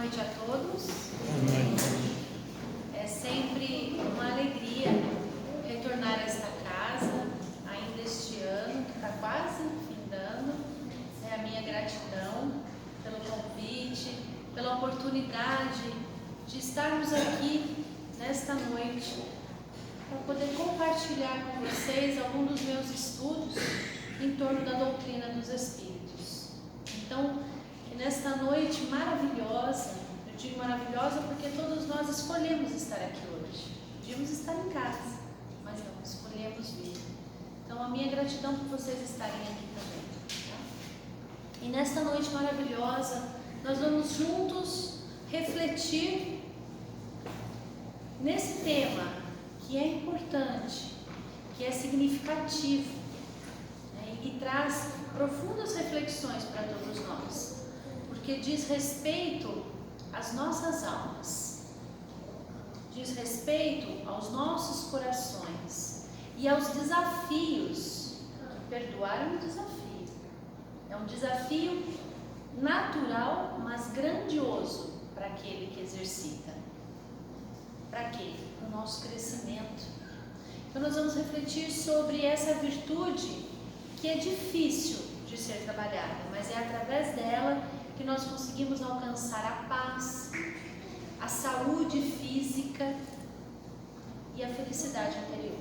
noite a todos. Amém. É sempre uma alegria retornar a esta casa, ainda este ano, que está quase findando. É a minha gratidão pelo convite, pela oportunidade de estarmos aqui nesta noite, para poder compartilhar com vocês alguns dos meus estudos em torno da doutrina dos Espíritos. Então, nesta noite maravilhosa, eu digo maravilhosa porque todos nós escolhemos estar aqui hoje. Podíamos estar em casa, mas não, escolhemos vir. Então, a minha gratidão por vocês estarem aqui também. Tá? E nesta noite maravilhosa, nós vamos juntos refletir nesse tema que é importante, que é significativo, né, e que traz profundas reflexões para todos nós. Porque diz respeito às nossas almas, diz respeito aos nossos corações e aos desafios. Perdoar é um desafio natural, mas grandioso para aquele que exercita. Para quê? Para o nosso crescimento. Então nós vamos refletir sobre essa virtude que é difícil de ser trabalhada, mas é através dela que nós conseguimos alcançar a paz, a saúde física e a felicidade interior.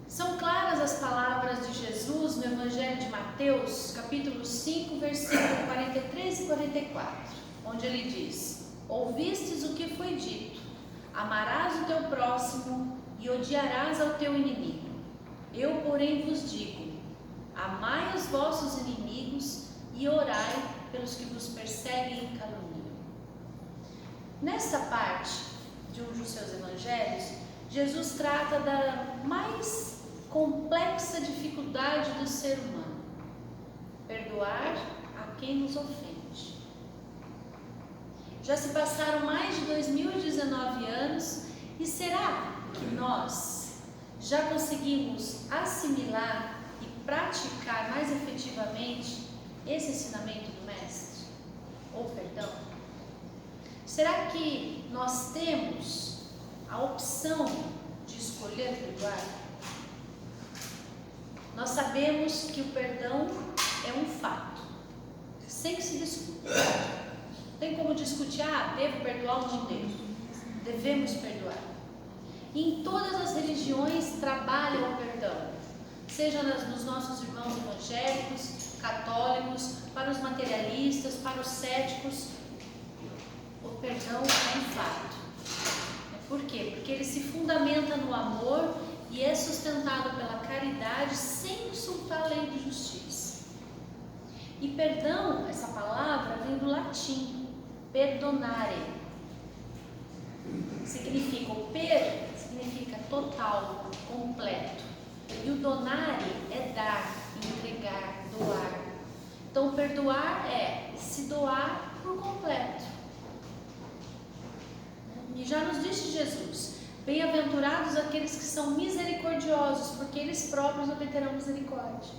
São claras as palavras de Jesus no Evangelho de Mateus, capítulo 5, versículos 43 e 44, onde ele diz: ouvistes o que foi dito, amarás o teu próximo e odiarás ao teu inimigo. Eu, porém, vos digo, amai os vossos inimigos e orai pelos que vos perseguem e caluniam. Nesta parte de um dos seus evangelhos, Jesus trata da mais complexa dificuldade do ser humano: perdoar a quem nos ofende. Já se passaram mais de 2019 anos e será que nós já conseguimos assimilar e praticar mais efetivamente esse ensinamento do Mestre, ou perdão? Será que nós temos a opção de escolher perdoar? Nós sabemos que o perdão é um fato, sem que se discuta. Não tem como discutir, devo perdoar ou não devo. Devemos perdoar. E em todas as religiões trabalham o perdão, seja nos nossos irmãos evangélicos, católicos, para os materialistas, para os céticos. O perdão é um fato. Por quê? Porque ele se fundamenta no amor e é sustentado pela caridade sem insultar a lei de justiça. E perdão, essa palavra vem do latim, perdonare. Significa significa total, completo. E o donare é dar, entregar, doar. Então, perdoar é se doar por completo. E já nos disse Jesus: bem-aventurados aqueles que são misericordiosos, porque eles próprios obterão misericórdia.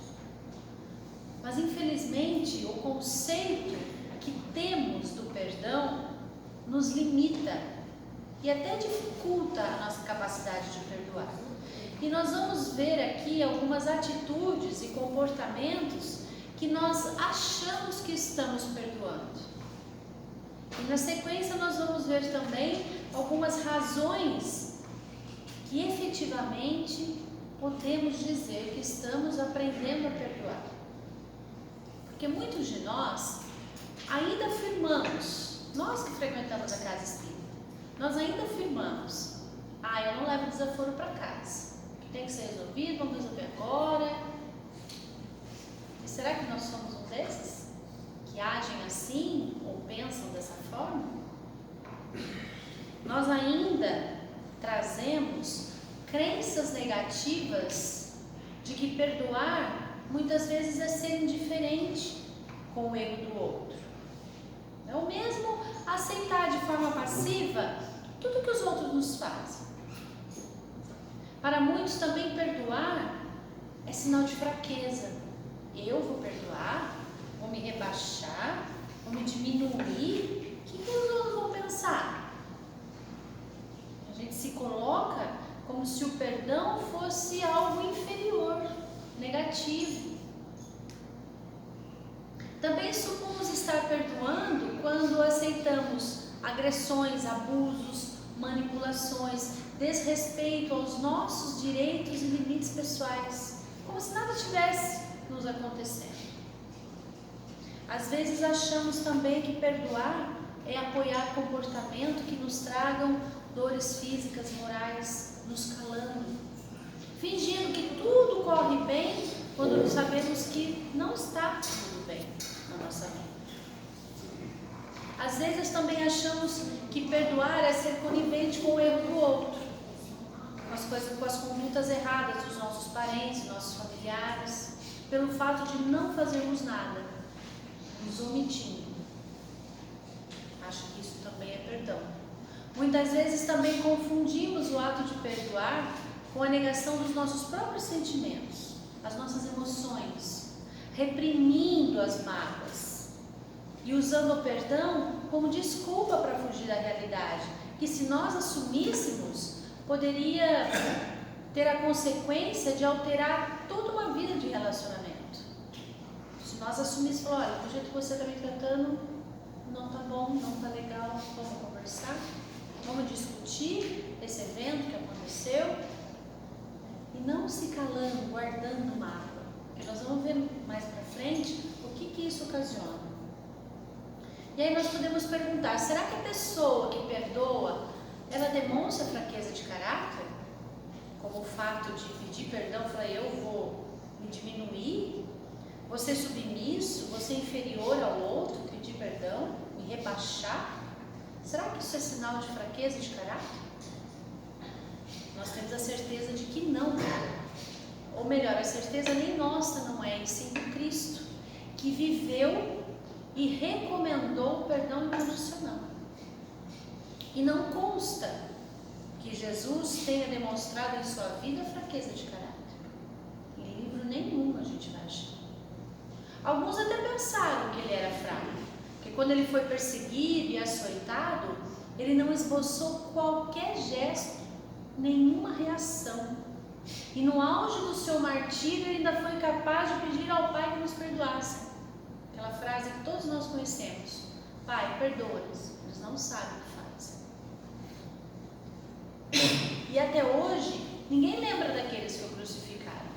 Mas, infelizmente, o conceito que temos do perdão nos limita e até dificulta a nossa capacidade de perdoar. E nós vamos ver aqui algumas atitudes e comportamentos que nós achamos que estamos perdoando. E na sequência nós vamos ver também algumas razões que efetivamente podemos dizer que estamos aprendendo a perdoar. Porque muitos de nós ainda afirmamos, nós que frequentamos a casa espírita, nós ainda afirmamos: eu não levo desaforo para casa, tem que ser resolvido, vamos resolver agora. E será que nós somos um desses que agem assim ou pensam dessa forma? Nós ainda trazemos crenças negativas de que perdoar muitas vezes é ser indiferente com o erro do outro. Ou mesmo aceitar de forma passiva tudo que os outros nos fazem. Para muitos também perdoar é sinal de fraqueza. Eu vou perdoar, vou me rebaixar Vou me diminuir, o que os outros vão pensar? A gente se coloca como se o perdão fosse algo inferior, negativo. Também supomos estar perdoando quando aceitamos agressões, abusos, manipulações, desrespeito aos nossos direitos e limites pessoais, como se nada tivesse nos acontecendo. Às vezes achamos também que perdoar é apoiar comportamento que nos tragam dores físicas, morais, nos calando, fingindo que tudo corre bem quando sabemos que não está tudo bem na nossa vida. Às vezes também achamos que perdoar é ser conivente com o erro do outro, com as condutas erradas dos nossos parentes, nossos familiares, pelo fato de não fazermos nada, nos omitindo. Acho que isso também é perdão. Muitas vezes também confundimos o ato de perdoar com a negação dos nossos próprios sentimentos, as nossas emoções, reprimindo as mágoas e usando o perdão como desculpa para fugir da realidade, que se nós assumíssemos, poderia ter a consequência de alterar toda uma vida de relacionamento. Se nós assumíssemos, olha, do jeito que você está me tratando, não está bom, não está legal, vamos conversar, vamos discutir esse evento que aconteceu, e não se calando, guardando mágoa, porque nós vamos ver mais para frente o que isso ocasiona. E aí nós podemos perguntar, será que a pessoa que perdoa, ela demonstra fraqueza de caráter? Como o fato de pedir perdão, falar, eu vou me diminuir, vou ser submisso, vou ser inferior ao outro, pedir perdão, me rebaixar? Será que isso é sinal de fraqueza de caráter? Nós temos a certeza de que não. Ou melhor, a certeza nem nossa não é, e sim do Cristo, que viveu e recomendou o perdão incondicional. E não consta que Jesus tenha demonstrado em sua vida fraqueza de caráter. Em livro nenhum a gente vai achar. Alguns até pensaram que ele era fraco, porque quando ele foi perseguido e açoitado, ele não esboçou qualquer gesto, nenhuma reação. E no auge do seu martírio, ele ainda foi capaz de pedir ao Pai que nos perdoasse. Aquela frase que todos nós conhecemos: Pai, perdoa-nos, eles não sabem o que fazem. E até hoje, ninguém lembra daqueles que o crucificaram,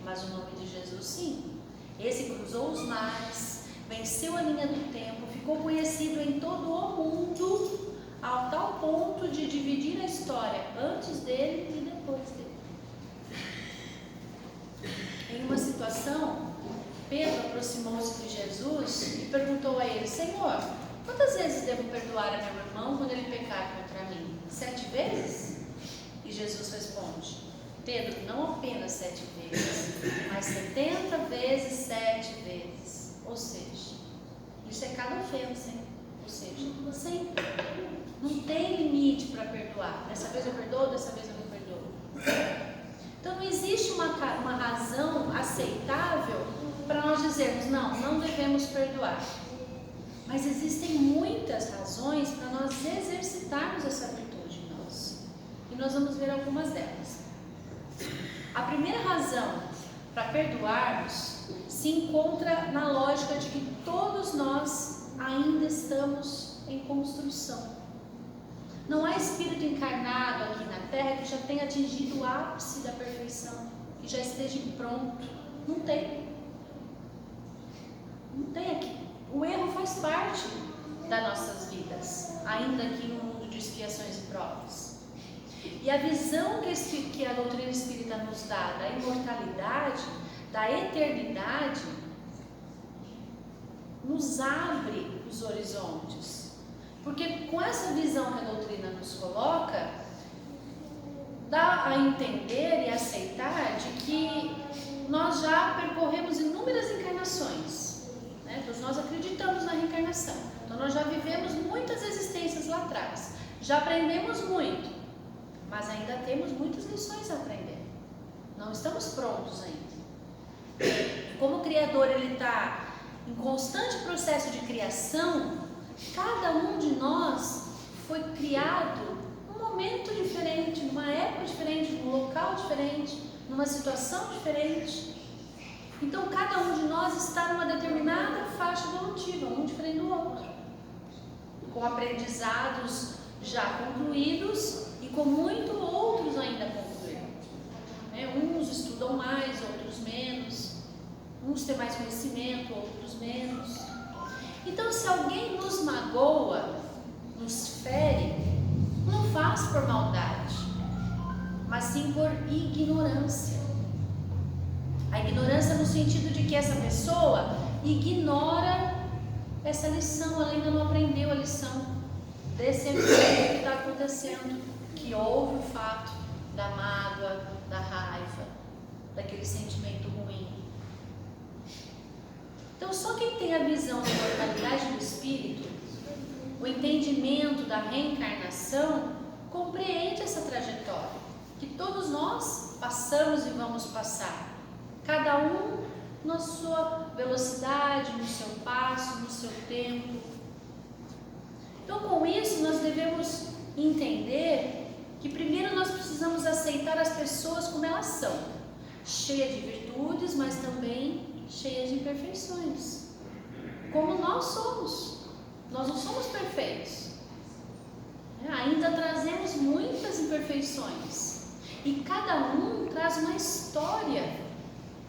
mas o nome de Jesus sim. Esse cruzou os mares, venceu a linha do tempo, ficou conhecido em todo o mundo, ao tal ponto de dividir a história antes dele e depois dele. Em uma situação, Pedro aproximou-se de Jesus e perguntou a ele: Senhor, quantas vezes devo perdoar a meu irmão quando ele pecar contra mim? 7 vezes? E Jesus responde: Pedro, não apenas 7 vezes, mas 70 vezes 7 vezes. Ou seja, isso é cada ofensa, hein? Ou seja, sempre. Não tem limite para perdoar. Dessa vez eu perdoo, dessa vez eu não perdoo. Então não existe uma razão aceitável para nós dizermos, não devemos perdoar. Mas existem muitas razões para nós exercitarmos essa virtude em nós. E nós vamos ver algumas delas. A primeira razão para perdoarmos se encontra na lógica de que todos nós ainda estamos em construção. Não há espírito encarnado aqui na Terra que já tenha atingido o ápice da perfeição, que já esteja pronto. Não tem. Não tem aqui. O erro faz parte das nossas vidas, ainda aqui no mundo de expiações e provas. E a visão que a doutrina espírita nos dá da imortalidade, da eternidade, nos abre os horizontes. Porque com essa visão que a doutrina nos coloca, dá a entender e aceitar de que nós já percorremos inúmeras encarnações, né? Então nós acreditamos na reencarnação, então nós já vivemos muitas existências lá atrás, já aprendemos muito, mas ainda temos muitas lições a aprender, não estamos prontos ainda. Como o Criador ele está em constante processo de criação, cada um de nós foi criado num momento diferente, numa época diferente, num local diferente, numa situação diferente. Então cada um de nós está numa determinada faixa evolutiva, um diferente do outro, com aprendizados já concluídos e com muitos outros ainda concluir. Uns estudam mais, outros menos, uns têm mais conhecimento, outros menos. Então se alguém nos magoa, nos fere, não faz por maldade, mas sim por ignorância. A ignorância no sentido de que essa pessoa ignora essa lição, ela ainda não aprendeu a lição desse evento que está acontecendo, que houve o fato da mágoa, da raiva, daquele sentimento ruim. Então só quem tem a visão da imortalidade do espírito, o entendimento da reencarnação, compreende essa trajetória que todos nós passamos e vamos passar, cada um na sua velocidade, no seu passo, no seu tempo. Então com isso nós devemos entender que primeiro nós precisamos aceitar as pessoas como elas são, cheias de virtudes, mas também cheias de imperfeições, como nós somos. Nós não somos perfeitos, ainda trazemos muitas imperfeições, e cada um traz uma história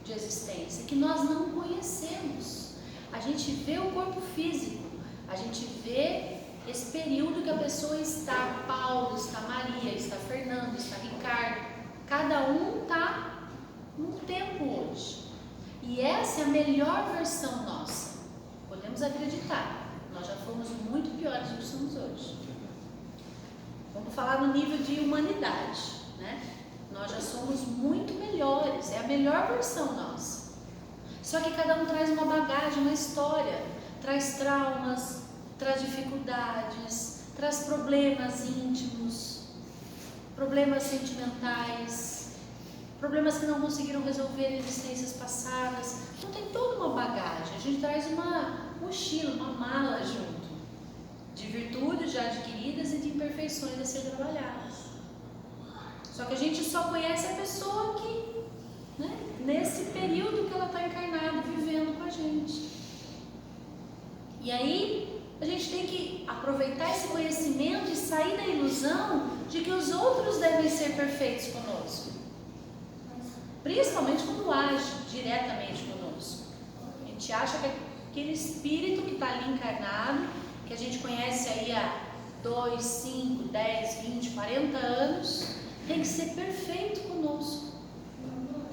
de existência que nós não conhecemos. A gente vê o corpo físico, a gente vê esse período que a pessoa está, Paulo, está Maria, está Fernando, está Ricardo, cada um está num tempo hoje, e essa é a melhor versão nossa. Podemos acreditar, nós já fomos muito piores do que somos hoje. Vamos falar no nível de humanidade, Nós já somos muito melhores, é a melhor versão nossa. Só que cada um traz uma bagagem, uma história, traz traumas, traz dificuldades, traz problemas íntimos, problemas sentimentais, problemas que não conseguiram resolver em existências passadas. Então tem toda uma bagagem, a gente traz uma mochila, uma mala junto, de virtudes já adquiridas e de imperfeições a ser trabalhadas. Só que a gente só conhece a pessoa que, nesse período que ela está encarnada, vivendo com a gente. E aí, a gente tem que aproveitar esse conhecimento e sair da ilusão de que os outros devem ser perfeitos conosco. Principalmente quando age diretamente conosco. A gente acha que aquele espírito que está ali encarnado, que a gente conhece aí há 2, 5, 10, 20, 40 anos, tem que ser perfeito conosco.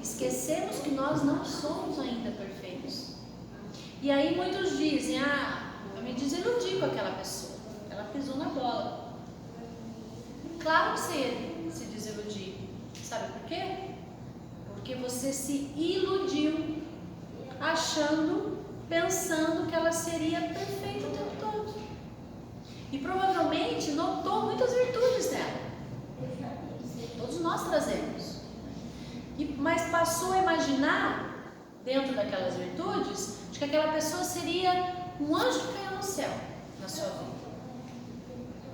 Esquecemos que nós não somos ainda perfeitos. E aí muitos dizem, eu me desiludi com aquela pessoa, ela pisou na bola. Claro que você se desiludir. Sabe por quê? Porque você se iludiu, pensando que ela seria perfeita o tempo todo. E provavelmente notou muitas virtudes dela. Todos nós trazemos. Mas passou a imaginar, dentro daquelas virtudes, de que aquela pessoa seria um anjo que caiu no céu na sua vida.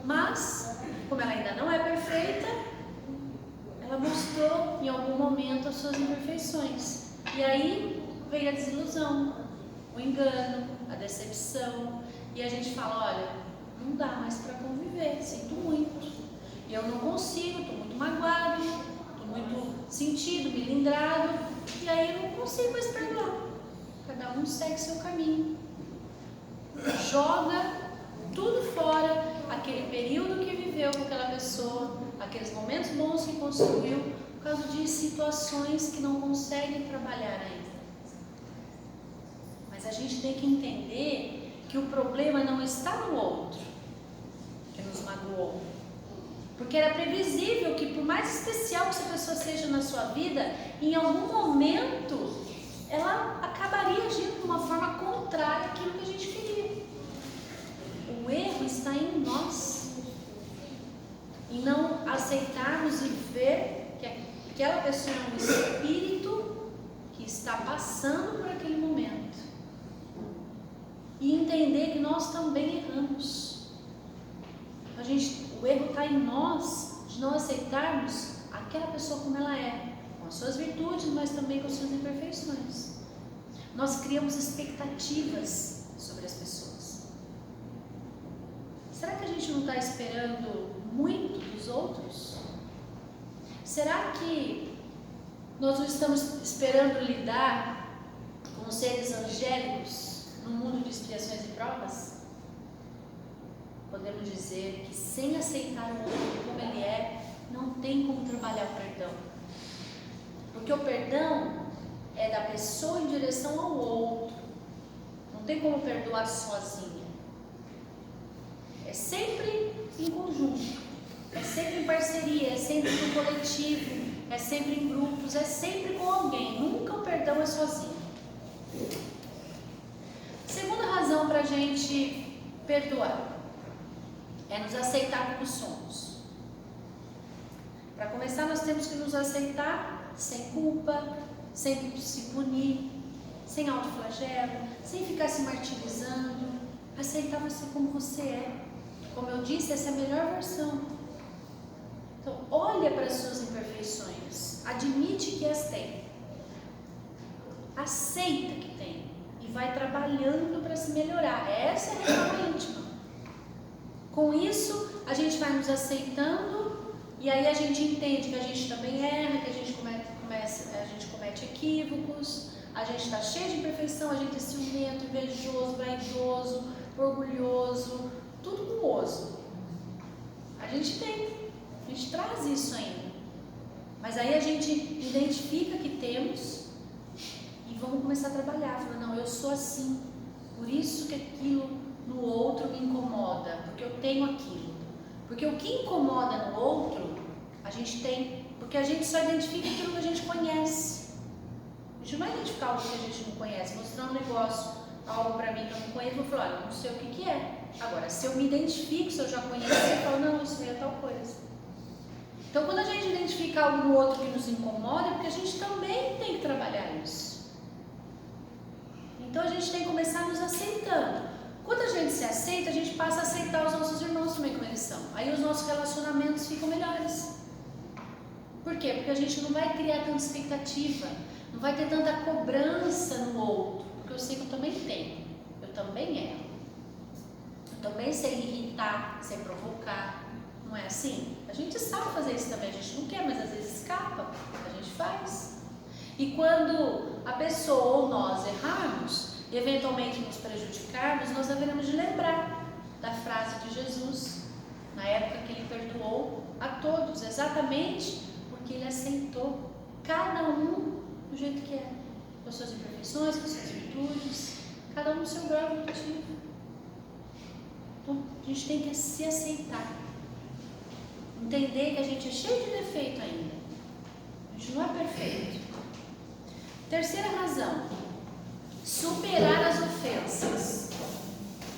Mas, como ela ainda não é perfeita, ela mostrou em algum momento as suas imperfeições. E aí veio a desilusão, o engano, a decepção. E a gente fala, olha, não dá mais para conviver, sinto muito. Eu não consigo, estou muito magoado, estou muito sentido, melindrado, e aí eu não consigo mais perdoar. Cada um segue seu caminho. Joga tudo fora, aquele período que viveu com aquela pessoa, aqueles momentos bons que construiu, por causa de situações que não consegue trabalhar ainda. Mas a gente tem que entender que o problema não está no outro que nos magoou. Porque era previsível que, por mais especial que essa pessoa seja na sua vida, em algum momento ela acabaria agindo de uma forma contrária àquilo que a gente queria. O erro está em nós, em não aceitarmos e ver que aquela pessoa é um espírito que está passando por aquele momento. e entender que nós também erramos. O erro está em nós, de não aceitarmos aquela pessoa como ela é, com as suas virtudes, mas também com as suas imperfeições. Nós criamos expectativas sobre as pessoas. Será que a gente não está esperando muito dos outros? Será que nós não estamos esperando lidar com seres angélicos no mundo de expiações e provas? Podemos dizer que sem aceitar o outro como ele é, não tem como trabalhar o perdão. Porque o perdão é da pessoa em direção ao outro. Não tem como perdoar sozinha. É sempre em conjunto, é sempre em parceria, é sempre no coletivo, é sempre em grupos, é sempre com alguém. Nunca o perdão é sozinho. Segunda razão para a gente perdoar é nos aceitar como somos. Para começar, nós temos que nos aceitar sem culpa, sem se punir, sem autoflagelo, sem ficar se martirizando. Aceitar você como você é. Como eu disse, essa é a melhor versão. Então, olha para as suas imperfeições, admite que as tem, aceita que tem e vai trabalhando para se melhorar. Essa é a reforma íntima. Com isso, a gente vai nos aceitando e aí a gente entende que a gente também erra, que a gente comete equívocos, a gente está cheio de imperfeição, a gente é ciumento, invejoso, vaidoso, orgulhoso, tudo culposo. A gente traz isso ainda. Mas aí a gente identifica que temos e vamos começar a trabalhar. Falando, não, eu sou assim, por isso que aquilo no outro me incomoda, porque eu tenho aquilo. Porque o que incomoda no outro, a gente tem, porque a gente só identifica aquilo que a gente conhece. A gente não vai identificar algo que a gente não conhece. Mostrar um negócio, algo para mim que eu não conheço, eu vou falar, olha, não sei o que é. Agora, se eu me identifico, se eu já conheço, eu falo, não, isso é tal coisa. Então, quando a gente identifica algo no outro que nos incomoda, é porque a gente também tem que trabalhar isso. Então, a gente tem que começar nos aceitando. Quando a gente se aceita, a gente passa a aceitar os nossos irmãos também como eles são. Aí os nossos relacionamentos ficam melhores. Por quê? Porque a gente não vai criar tanta expectativa, não vai ter tanta cobrança no outro, porque eu sei que eu também tenho, eu também erro, eu também sei irritar, sei provocar, não é assim? A gente sabe fazer isso também, a gente não quer, mas às vezes escapa, a gente faz. E quando a pessoa ou nós errarmos, e eventualmente nos prejudicarmos, nós haveremos de lembrar da frase de Jesus, na época que ele perdoou a todos, exatamente porque ele aceitou cada um do jeito que é, com as suas imperfeições, com as suas virtudes, cada um no seu grau evolutivo. Então, a gente tem que se aceitar, entender que a gente é cheio de defeito ainda, a gente não é perfeito. Terceira razão, superar as ofensas.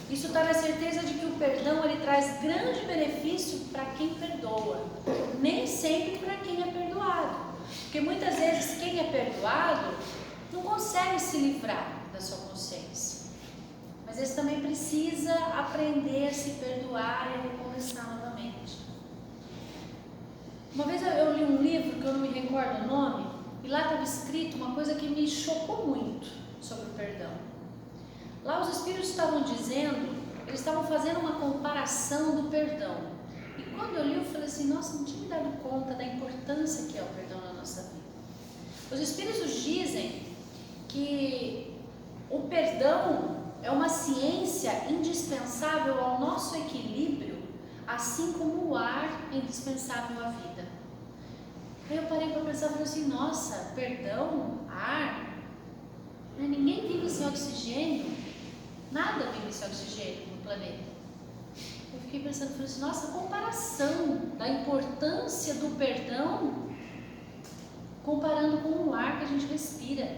Isso está na certeza de que o perdão ele traz grande benefício para quem perdoa, nem sempre para quem é perdoado. Porque muitas vezes quem é perdoado não consegue se livrar da sua consciência. Mas esse também precisa aprender a se perdoar e a recomeçar novamente. Uma vez eu li um livro que eu não me recordo o nome, e lá estava escrito uma coisa que me chocou muito sobre o perdão. Lá os espíritos estavam dizendo, eles estavam fazendo uma comparação do perdão. E quando eu li, eu falei assim, nossa, não tinha me dado conta da importância que é o perdão na nossa vida. Os espíritos dizem que o perdão é uma ciência indispensável ao nosso equilíbrio, assim como o ar é indispensável à vida. Aí eu parei para pensar e falei assim, nossa, perdão, ar, ninguém vive sem oxigênio, nada vive sem oxigênio no planeta. Eu fiquei pensando, falei assim, nossa, a comparação da importância do perdão comparando com o ar que a gente respira.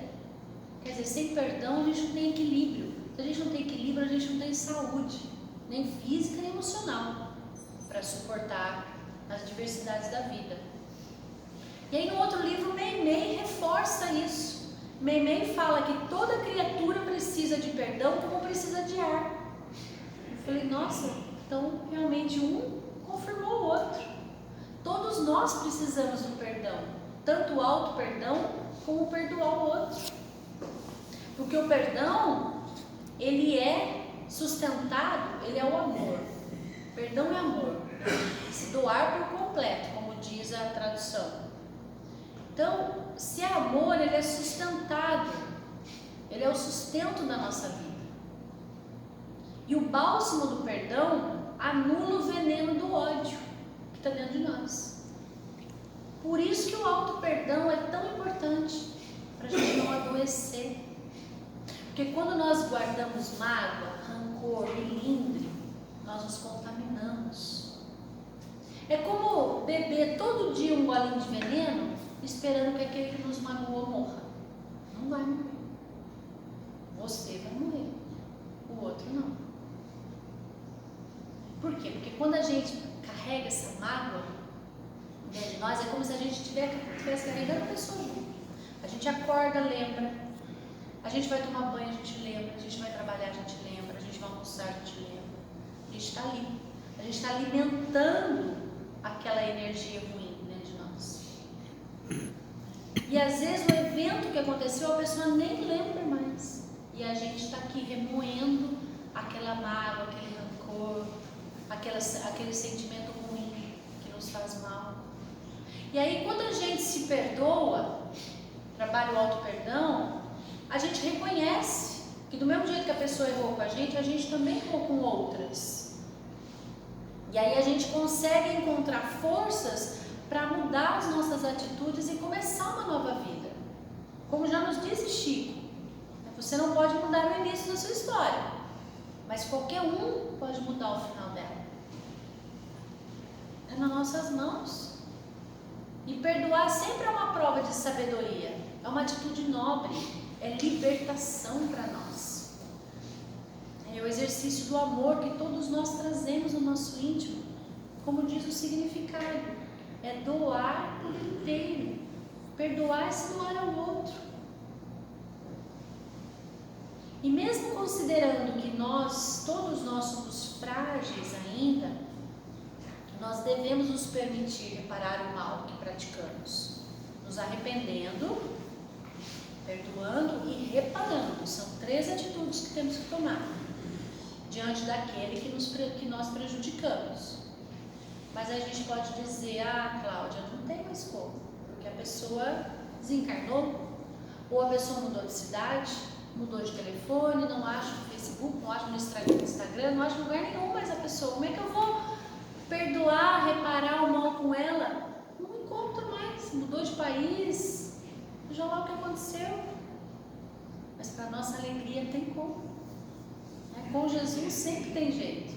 Quer dizer, sem perdão a gente não tem equilíbrio. Se a gente não tem equilíbrio, a gente não tem saúde, nem física nem emocional, para suportar as diversidades da vida. E aí no outro livro, Meimei reforça isso. Meimei fala que toda criatura precisa de perdão como precisa de ar. Eu falei, nossa, então realmente um confirmou o outro. Todos nós precisamos do perdão, tanto o auto-perdão como perdoar o outro. Porque o perdão, ele é sustentado, ele é o amor. Perdão é amor. Se doar por completo, como diz a tradução. Então, se é amor, ele é sustentado. Ele é o sustento da nossa vida. E o bálsamo do perdão anula o veneno do ódio que está dentro de nós. Por isso que o auto-perdão é tão importante, para a gente não adoecer. Porque quando nós guardamos mágoa, rancor, melindre, nós nos contaminamos. É como beber todo dia um golinho de veneno, esperando que aquele que nos magoou morra. Não vai morrer. Você vai morrer, o outro não. Por quê? Porque quando a gente carrega essa mágoa dentro de nós, é como se a gente estivesse carregando a pessoa junto. A gente acorda, lembra. A gente vai tomar banho, a gente lembra. A gente vai trabalhar, a gente lembra. A gente vai almoçar, a gente lembra. A gente está ali. A gente está alimentando aquela energia ruim dentro de nós. E às vezes o evento que aconteceu, a pessoa nem lembra mais. E a gente está aqui remoendo aquela mágoa, aquele rancor, aquele sentimento ruim que nos faz mal. E aí quando a gente se perdoa, trabalha o auto-perdão, a gente reconhece que do mesmo jeito que a pessoa errou com a gente também errou com outras. E aí a gente consegue encontrar forças para mudar as nossas atitudes e começar uma nova vida. Como já nos disse Chico, você não pode mudar o início da sua história, mas qualquer um pode mudar o final dela. Está nas nossas mãos. E perdoar sempre é uma prova de sabedoria, é uma atitude nobre, é libertação para nós. É o exercício do amor que todos nós trazemos no nosso íntimo, como diz o significado, é doar por inteiro. Perdoar é se doar ao outro. E mesmo considerando que todos nós somos frágeis ainda, nós devemos nos permitir reparar o mal que praticamos, nos arrependendo, perdoando e reparando. São 3 atitudes que temos que tomar diante daquele que nós prejudicamos. Mas a gente pode dizer, Cláudia, não tem mais como, porque a pessoa desencarnou, ou a pessoa mudou de cidade, mudou de telefone, não acho no Facebook, não acho no Instagram, não acho em lugar nenhum mais a pessoa. Como é que eu vou perdoar, reparar o mal com ela? Não encontro mais, mudou de país, seja lá o que aconteceu. Mas para nossa alegria tem como. Com Jesus sempre tem jeito.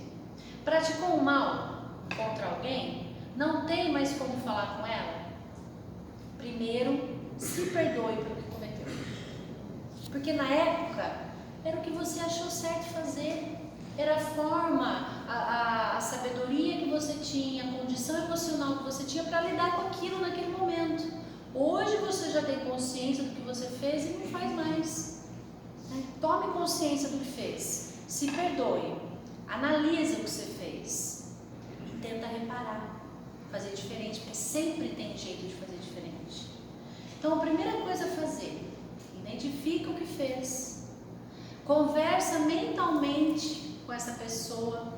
Praticou um mal contra alguém, não tem mais como falar com ela? Primeiro, se perdoe pelo que cometeu. Porque na época, era o que você achou certo fazer. Era a forma, a sabedoria que você tinha, a condição emocional que você tinha para lidar com aquilo naquele momento. Hoje você já tem consciência do que você fez e não faz mais. Tome consciência do que fez. Se perdoe. Analise o que você fez. E tenta reparar. Fazer diferente, porque sempre tem jeito de fazer diferente. Então a primeira coisa a fazer, identifica o que fez. Conversa mentalmente com essa pessoa.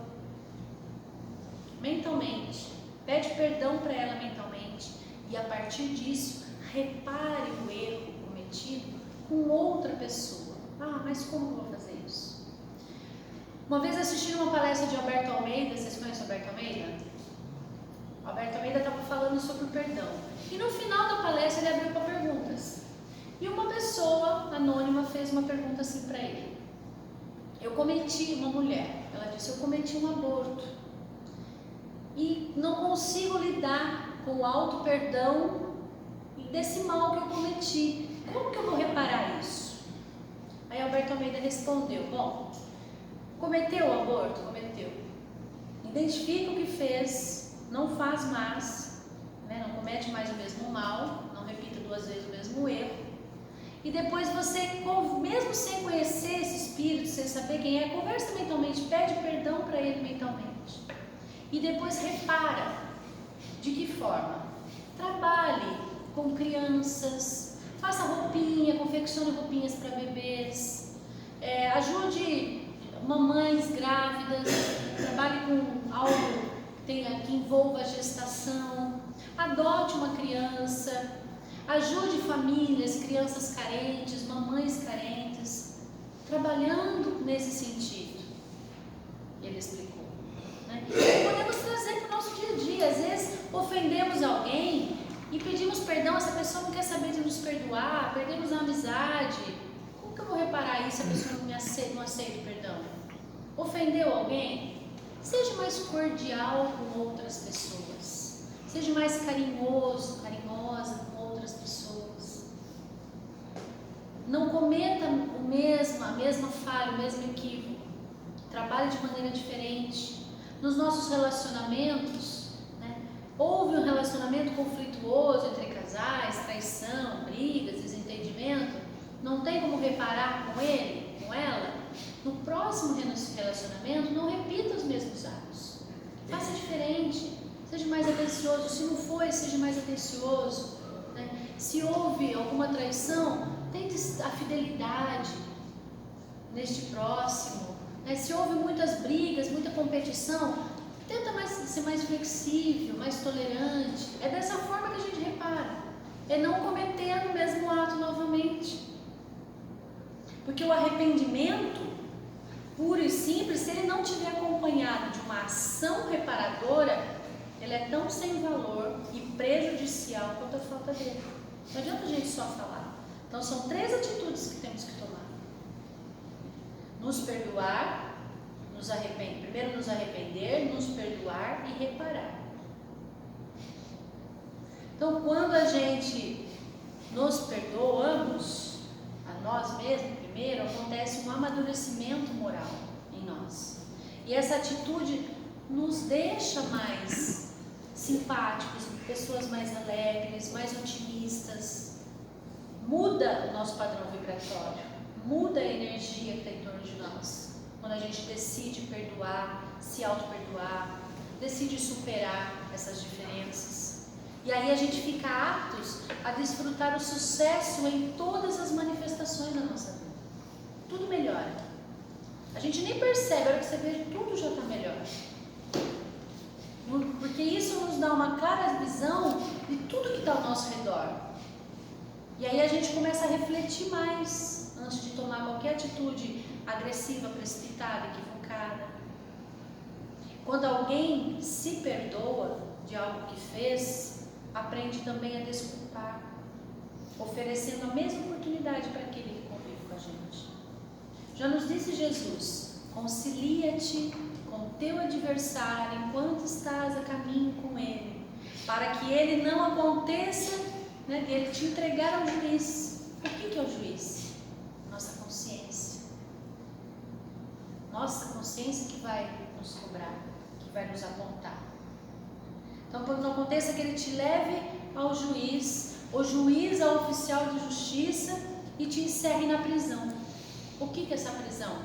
Mentalmente. Pede perdão para ela mentalmente. E a partir disso, repare o erro cometido com outra pessoa. Mas como eu vou fazer isso? Uma vez assistindo uma palestra de Alberto Almeida, vocês conhecem o Alberto Almeida? O Alberto Almeida estava falando sobre o perdão. E no final da palestra ele abriu para perguntas. E uma pessoa anônima fez uma pergunta assim para ele. Uma mulher, ela disse, eu cometi um aborto. E não consigo lidar com o auto-perdão desse mal que eu cometi. Como que eu vou reparar isso? Aí Alberto Almeida respondeu, cometeu o aborto? Cometeu. Identifica o que fez, não faz mais, não comete mais o mesmo mal, não repita 2 vezes o mesmo erro. E depois você, mesmo sem conhecer esse espírito, sem saber quem é, conversa mentalmente, pede perdão para ele mentalmente. E depois repara. De que forma? Trabalhe com crianças, faça roupinha, confeccione roupinhas para bebês, ajude mamães grávidas, trabalhe com algo que envolva a gestação, adote uma criança, ajude famílias, crianças carentes, mamães carentes, trabalhando nesse sentido. Ele explicou, né? Podemos trazer para o nosso dia a dia. Às vezes ofendemos alguém e pedimos perdão, essa pessoa não quer saber de nos perdoar, perdemos a amizade. Como que eu vou reparar isso se a pessoa não aceita o perdão? Ofendeu alguém? Seja mais cordial com outras pessoas. Seja mais carinhoso, carinhosa com outras pessoas. Não cometa a mesma falha, o mesmo equívoco. Trabalhe de maneira diferente. Nos nossos relacionamentos, houve um relacionamento conflituoso entre casais, traição, brigas, desentendimento. Não tem como reparar com ele, com ela? No próximo relacionamento, não repita os mesmos atos. Faça diferente. Seja mais atencioso. Se não foi, seja mais atencioso. Se houve alguma traição, tente a fidelidade neste próximo. Se houve muitas brigas, muita competição, tenta ser mais flexível, mais tolerante. É dessa forma que a gente repara. É não cometendo o mesmo ato novamente. Porque o arrependimento, puro e simples, se ele não tiver acompanhado de uma ação reparadora, ele é tão sem valor e prejudicial quanto a falta dele. Não adianta a gente só falar. Então são 3 atitudes que temos que tomar. Nos perdoar, primeiro nos arrepender, nos perdoar e reparar. Então quando a gente nos perdoamos a nós mesmos, primeiro acontece um amadurecimento moral em nós. E essa atitude nos deixa mais simpáticos, pessoas mais alegres, mais otimistas. Muda o nosso padrão vibratório, muda a energia que está em torno de nós. Quando a gente decide perdoar, se auto-perdoar, decide superar essas diferenças. E aí a gente fica aptos a desfrutar o sucesso em todas as manifestações da nossa vida. Tudo melhora. A gente nem percebe, a hora que você vê, tudo já está melhor. Porque isso nos dá uma clara visão de tudo que está ao nosso redor. E aí a gente começa a refletir mais antes de tomar qualquer atitude agressiva, precipitada, equivocada. Quando alguém se perdoa de algo que fez, aprende também a desculpar, oferecendo a mesma oportunidade para aquele que convive com a gente. Já nos disse Jesus: concilia-te com teu adversário enquanto estás a caminho com ele, para que ele não aconteça, de ele te entregar ao juiz. O que é o juiz? Nossa consciência. Nossa consciência que vai nos cobrar, que vai nos apontar. Então, quando não aconteça que ele te leve ao juiz, o juiz ao oficial de justiça e te encerre na prisão. O que é essa prisão?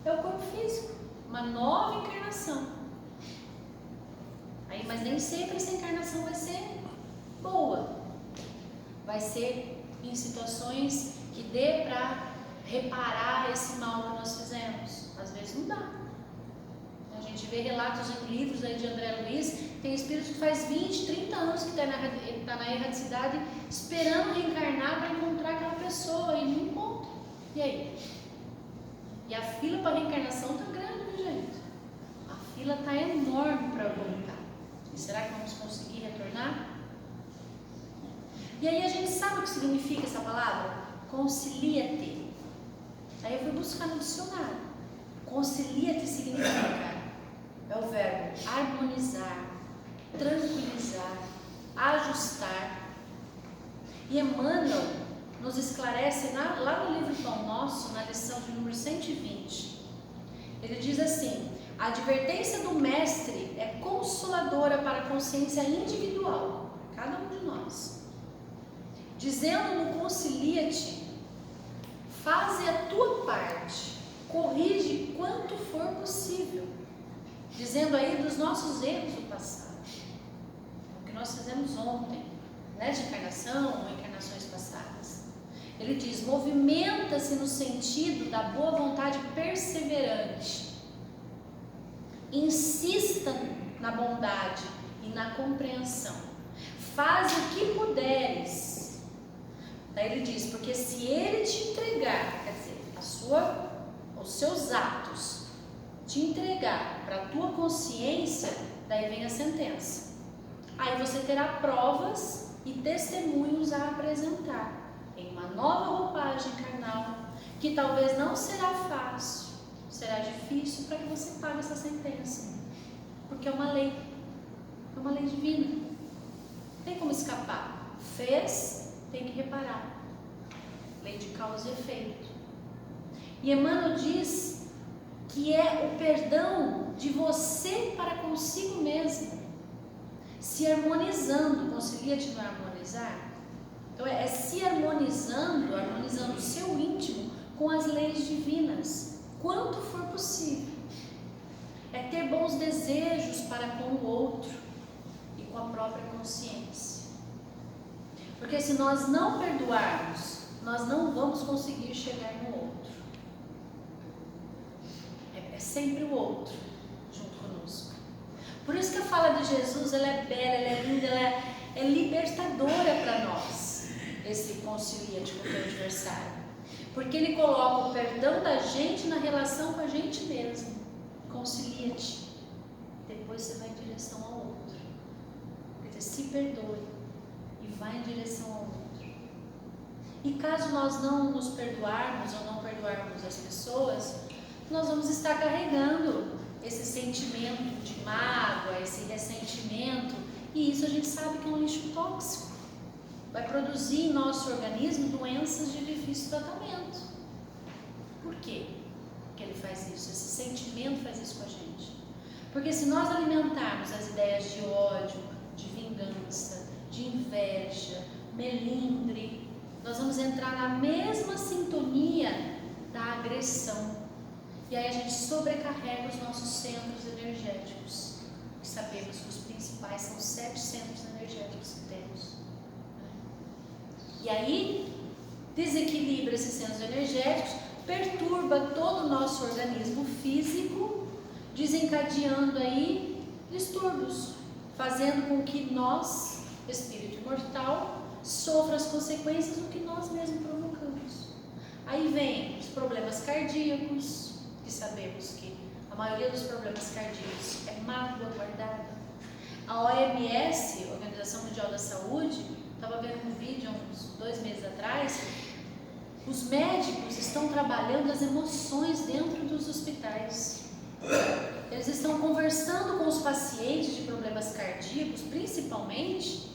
É o corpo físico, uma nova encarnação. Aí, mas nem sempre essa encarnação vai ser boa. Vai ser em situações que dê para reparar esse mal que nós fizemos. Às vezes não dá. A gente vê relatos em livros aí de André Luiz, tem espíritos que faz 20, 30 anos que está na erradicidade, esperando reencarnar para encontrar aquela pessoa e não encontra. E aí? E a fila para reencarnação está grande, gente? A fila está enorme para voltar. E será que vamos conseguir retornar? E aí a gente sabe o que significa essa palavra? Concilia-te. Aí eu fui buscar no dicionário. Concilia-te significa, é o verbo harmonizar, tranquilizar, ajustar. E Emmanuel nos esclarece lá no livro Pão Nosso, na lição de número 120. Ele diz assim: a advertência do mestre é consoladora para a consciência individual, cada um de nós. Dizendo no concilia-te, faze a tua parte, corrige quanto for possível, dizendo aí dos nossos erros do passado, o que nós fizemos ontem, nesta encarnação ou encarnações passadas. Ele diz: movimenta-se no sentido da boa vontade perseverante, insista na bondade e na compreensão, faz o que puderes. Daí ele diz: porque se ele te entregar, quer dizer, os seus atos, te entregar para a tua consciência, daí vem a sentença. Aí você terá provas e testemunhos a apresentar em uma nova roupagem carnal, que talvez não será fácil, será difícil para que você pague essa sentença, porque é uma lei divina, não tem como escapar. Fez, tem que reparar, lei de causa e efeito. E Emmanuel diz que é o perdão de você para consigo mesmo, se harmonizando. Concilia-te no harmonizar? Então é se harmonizando o seu íntimo com as leis divinas, quanto for possível. É ter bons desejos para com o outro e com a própria consciência. Porque se nós não perdoarmos, nós não vamos conseguir chegar no outro. É sempre o outro junto conosco. Por isso que a fala de Jesus, ela é bela, ela é linda, ela é libertadora para nós. Esse concilia-te com o teu adversário. Porque ele coloca o perdão da gente na relação com a gente mesmo. Concilia-te. Depois você vai em direção ao outro. Quer dizer, se perdoe e vai em direção ao outro. E caso nós não nos perdoarmos ou não perdoarmos as pessoas, nós vamos estar carregando esse sentimento de mágoa, esse ressentimento, e isso a gente sabe que é um lixo tóxico. Vai produzir em nosso organismo doenças de difícil tratamento. Por quê que ele faz isso? Esse sentimento faz isso com a gente. Porque se nós alimentarmos as ideias de ódio, de vingança, de inveja, melindre, nós vamos entrar na mesma sintonia da agressão. E aí a gente sobrecarrega os nossos centros energéticos. E sabemos que os principais são 7 centros energéticos que temos. E aí desequilibra esses centros energéticos, perturba todo o nosso organismo físico, desencadeando aí distúrbios, fazendo com que nós, espírito imortal, sofra as consequências do que nós mesmos provocamos. Aí vem os problemas cardíacos, que sabemos que a maioria dos problemas cardíacos é mágoa guardada. A OMS, Organização Mundial da Saúde, estava vendo um vídeo há uns 2 meses atrás, os médicos estão trabalhando as emoções dentro dos hospitais. Eles estão conversando com os pacientes de problemas cardíacos, principalmente,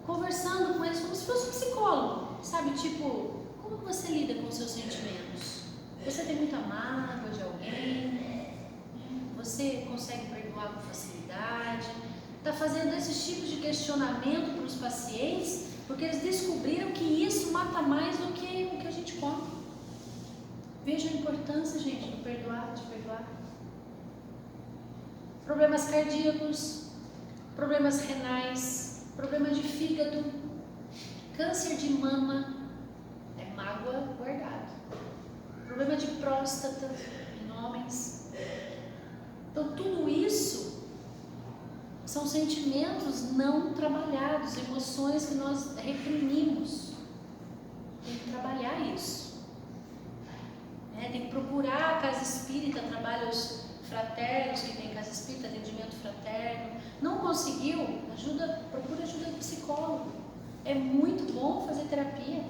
conversando com eles como se fosse um psicólogo, sabe? Tipo, como você lida com os seus sentimentos? Você tem muita mágoa de alguém? Você consegue perdoar com facilidade? Está fazendo esses tipos de questionamento para os pacientes, porque eles descobriram que isso mata mais do que o que a gente come. Veja a importância, gente, de perdoar. Problemas cardíacos, problemas renais, problema de fígado, câncer de mama, é mágoa guardada. Problema de próstata em homens. Então tudo isso são sentimentos não trabalhados, emoções que nós reprimimos. Tem que trabalhar isso. Tem que procurar a casa espírita, trabalha os fraternos que tem casa espírita, atendimento fraterno. Não conseguiu? Procura ajuda do psicólogo. É muito bom fazer terapia.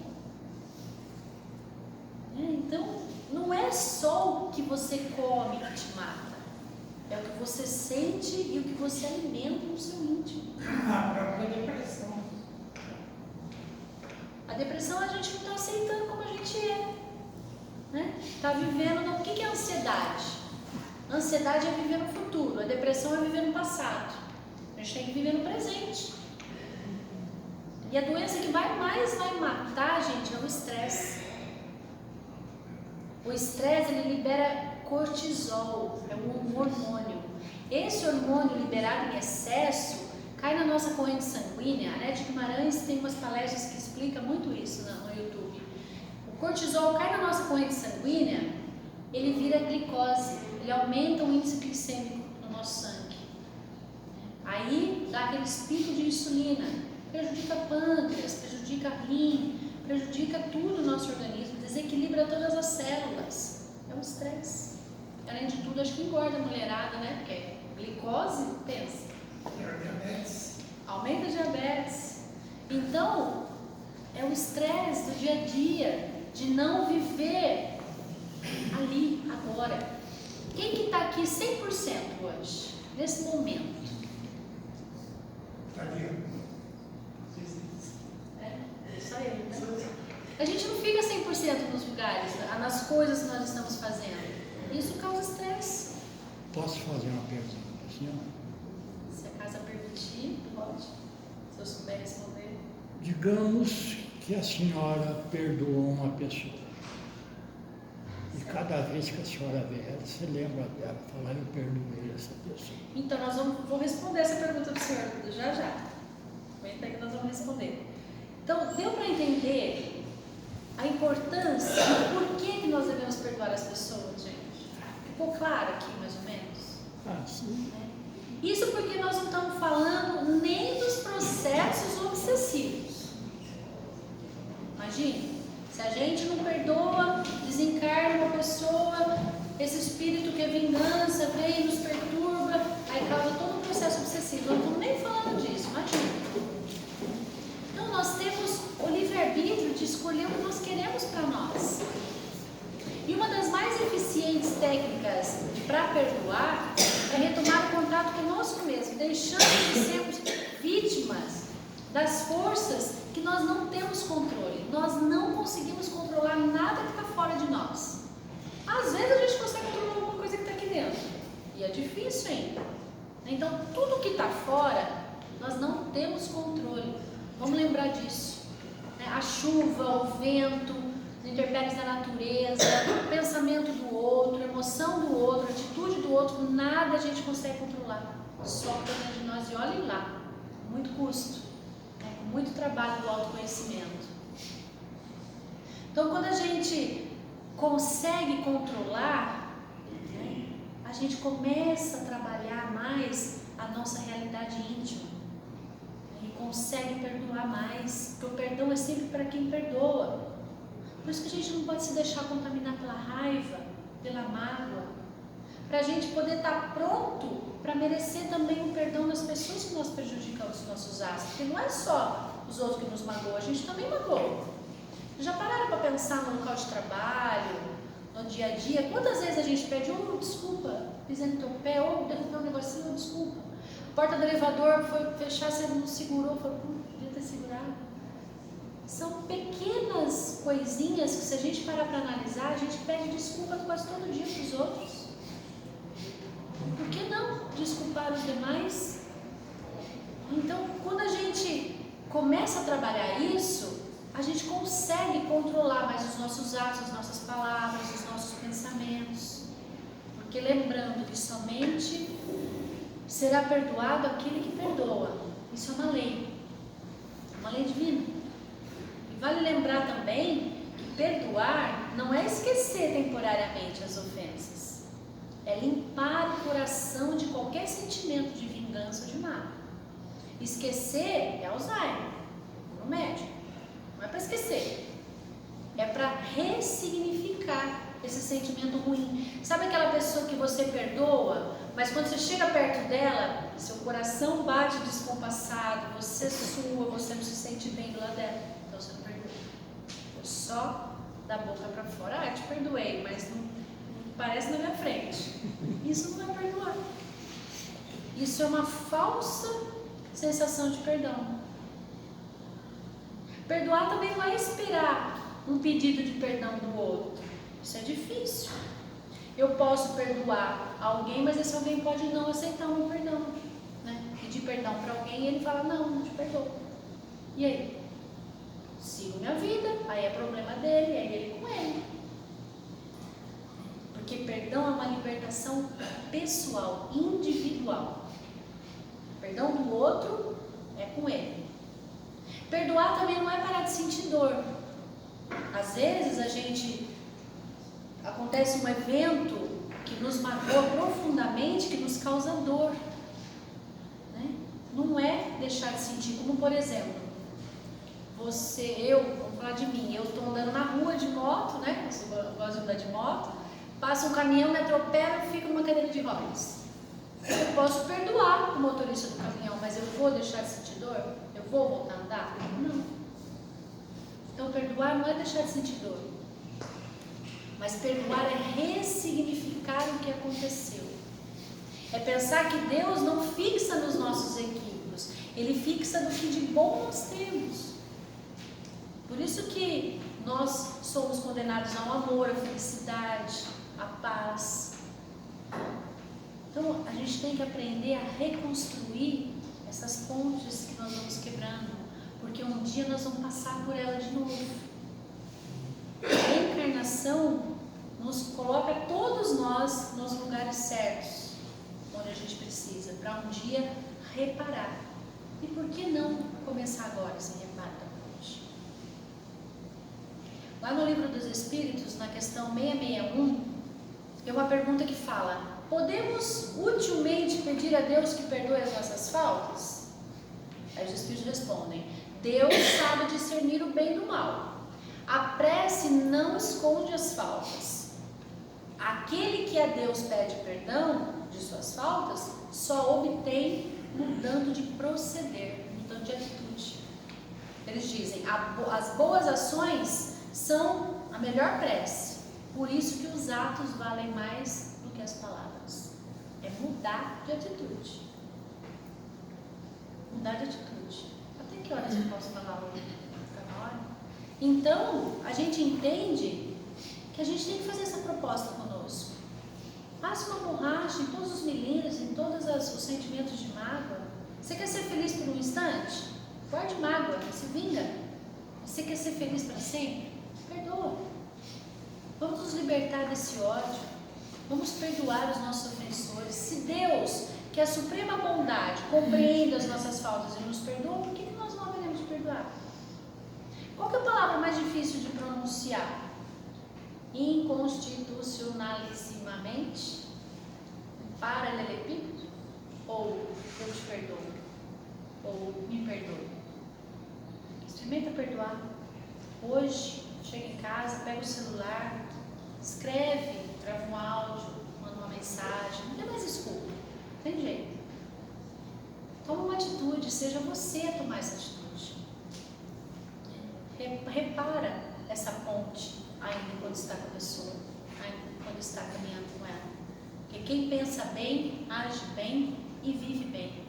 Então, não é só o que você come que te mata. É o que você sente e o que você alimenta no seu íntimo. A própria depressão. A depressão a gente não está aceitando como a gente é. Está vivendo. O que é ansiedade? Ansiedade é viver no futuro. A depressão é viver no passado. A gente tem que viver no presente. E a doença que mais vai matar, gente, é o estresse. O estresse, ele libera cortisol, é um hormônio. Esse hormônio liberado em excesso cai na nossa corrente sanguínea. A Nete Guimarães tem umas palestras que explicam muito isso no YouTube. O cortisol cai na nossa corrente sanguínea, ele vira glicose, ele aumenta o índice glicêmico no nosso sangue. Aí dá aqueles picos de insulina, prejudica pâncreas, prejudica rim, prejudica tudo o nosso organismo, desequilibra todas as células. É um estresse. Além de tudo, acho que engorda a mulherada, né? Porque glicose, pensa. Diabetes. Aumenta a diabetes. Então, é o estresse do dia a dia, de não viver ali, agora. Quem que está aqui 100% hoje, nesse momento? Está aqui. É, só ele, né? A gente não fica 100% nos lugares, nas coisas que nós estamos fazendo. Isso causa estresse. Posso fazer uma pergunta, senhora? Se a casa permitir, pode. Se eu souber responder. Digamos que a senhora perdoou uma pessoa. E cada vez que a senhora vê ela, você lembra dela, fala, eu perdoei essa pessoa. Então, vou responder essa pergunta para o senhor já já. Aguenta aí que nós vamos responder. Então, deu para entender a importância e por que nós devemos perdoar as pessoas, gente? Ficou claro aqui, mais ou menos? Ah, sim. Isso porque nós não estamos falando nem dos processos obsessivos. Imagine, se a gente não perdoa, desencarna uma pessoa, esse espírito que é vingança vem e nos perturba, aí causa todo um processo obsessivo. Não estamos nem falando disso, imagine. Então nós temos o livre-arbítrio de escolher o que nós queremos para nós. E uma das mais eficientes técnicas para perdoar é retomar o contato conosco mesmo, deixando de sermos vítimas das forças que nós não temos controle. Nós não conseguimos controlar nada que está fora de nós. Às vezes a gente consegue controlar alguma coisa que está aqui dentro, e é difícil ainda. Então, tudo que está fora, nós não temos controle. Vamos lembrar disso. A chuva, o vento, os intempéries da natureza, o pensamento do outro, a emoção do outro, a atitude do outro, nada a gente consegue controlar. Só dentro de nós, e olhem lá, com muito custo, com muito trabalho do autoconhecimento. Então, quando a gente consegue controlar, a gente começa a trabalhar mais a nossa realidade íntima e consegue perdoar mais, porque o perdão é sempre para quem perdoa. Por isso que a gente não pode se deixar contaminar pela raiva, pela mágoa, para a gente poder estar pronto para merecer também o perdão das pessoas que nós prejudicamos os nossos atos, porque não é só os outros que nos magoam, a gente também magoa. Já pararam para pensar no local de trabalho, no dia a dia? Quantas vezes a gente pede, desculpa, pisei no teu pé, derrubei um negocinho, desculpa. A porta do elevador foi fechar, você não segurou, podia ter segurado. São pequenas coisinhas que, se a gente parar para analisar, a gente pede desculpa quase todo dia para os outros. Por que não desculpar os demais? Então, quando a gente começa a trabalhar isso, a gente consegue controlar mais os nossos atos, as nossas palavras, os nossos pensamentos. Porque lembrando que somente será perdoado aquele que perdoa. Isso é uma lei divina. E vale lembrar também que perdoar não é esquecer temporariamente as ofensas. É limpar o coração de qualquer sentimento de vingança ou de mágoa. Esquecer é Alzheimer, no médico. Não é para esquecer, é para ressignificar esse sentimento ruim. Sabe aquela pessoa que você perdoa, mas quando você chega perto dela, seu coração bate descompassado, você sua, você não se sente bem do lado dela, então você não perdoa. Foi só da boca para fora, te perdoei, mas não parece na minha frente. Isso não é perdoar. Isso é uma falsa sensação de perdão. Perdoar também não é esperar um pedido de perdão do outro. Isso é difícil. Eu posso perdoar alguém, mas esse alguém pode não aceitar o meu perdão, né? Pedir perdão para alguém e ele fala, não te perdoo. E aí? Sigo minha vida, aí é problema dele, aí ele com ele. Porque perdão é uma libertação pessoal, individual. Perdão do outro é com ele. Perdoar também não é parar de sentir dor. Às vezes acontece um evento que nos magoa profundamente, que nos causa dor, né? Não é deixar de sentir, como por exemplo, vamos falar de mim, eu estou andando na rua de moto, né? Eu gosto de andar de moto, passa um caminhão, me atropela e fico numa cadeira de rodas. Eu posso perdoar o motorista do caminhão, mas eu vou deixar de sentir dor? Eu vou voltar a andar? Não. Então perdoar não é deixar de sentir dor, mas perdoar é ressignificar o que aconteceu. É pensar que Deus não fixa nos nossos equívocos, Ele fixa do que de bom nós temos. Por isso que nós somos condenados ao amor, à felicidade, à paz. Então a gente tem que aprender a reconstruir essas pontes que nós vamos quebrando, porque um dia nós vamos passar por ela de novo. A reencarnação nos coloca todos nós nos lugares certos, onde a gente precisa, para um dia reparar. E por que não começar agora esse reparo da ponte? Lá no Livro dos Espíritos, na questão 661, tem uma pergunta que fala: podemos utilmente pedir a Deus que perdoe as nossas faltas? Aí os Espíritos respondem: Deus sabe discernir o bem do mal. A prece não esconde as faltas. Aquele que a Deus pede perdão de suas faltas só obtém mudando de proceder, mudando de atitude. Eles dizem: as boas ações são a melhor prece. Por isso que os atos valem mais do que as palavras. É mudar de atitude. Mudar de atitude. Até que horas eu posso falar hoje? Está na hora? Então, a gente entende que a gente tem que fazer essa proposta conosco. Passe uma borracha em todos os milímetros, em todos os sentimentos de mágoa. Você quer ser feliz por um instante? Guarde mágoa, se vinga. Você quer ser feliz para sempre? Perdoa. Vamos nos libertar desse ódio. Vamos perdoar os nossos ofensores. Se Deus, que é a suprema bondade, compreende as nossas faltas e nos perdoa, por que nós não haveremos de perdoar? Qual que é a palavra mais difícil de pronunciar? Inconstitucionalissimamente? Paralelepípedo? Ou eu te perdoo? Ou me perdoe? Experimenta perdoar. Hoje, chega em casa, pega o celular, escreve, grava um áudio, manda uma mensagem, não tem mais desculpa, não tem jeito. Toma uma atitude, seja você a tomar essa atitude. Repara essa ponte ainda quando está com a pessoa, ainda quando está caminhando com ela. Porque quem pensa bem, age bem e vive bem.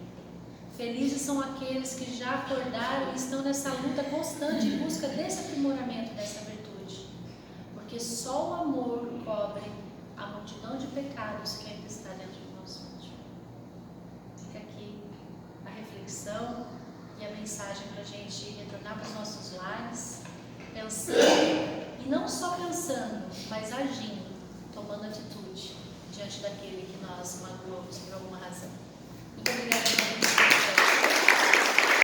Felizes são aqueles que já acordaram e estão nessa luta constante em busca desse aprimoramento, dessa virtude. Porque só o amor cobre a multidão de pecados que ainda está dentro do nosso íntimo. Fica aqui a reflexão e a mensagem para a gente retornar para os nossos lares, pensando, e não só pensando, mas agindo, tomando atitude diante daquele que nós magoamos por alguma razão. Muito obrigada.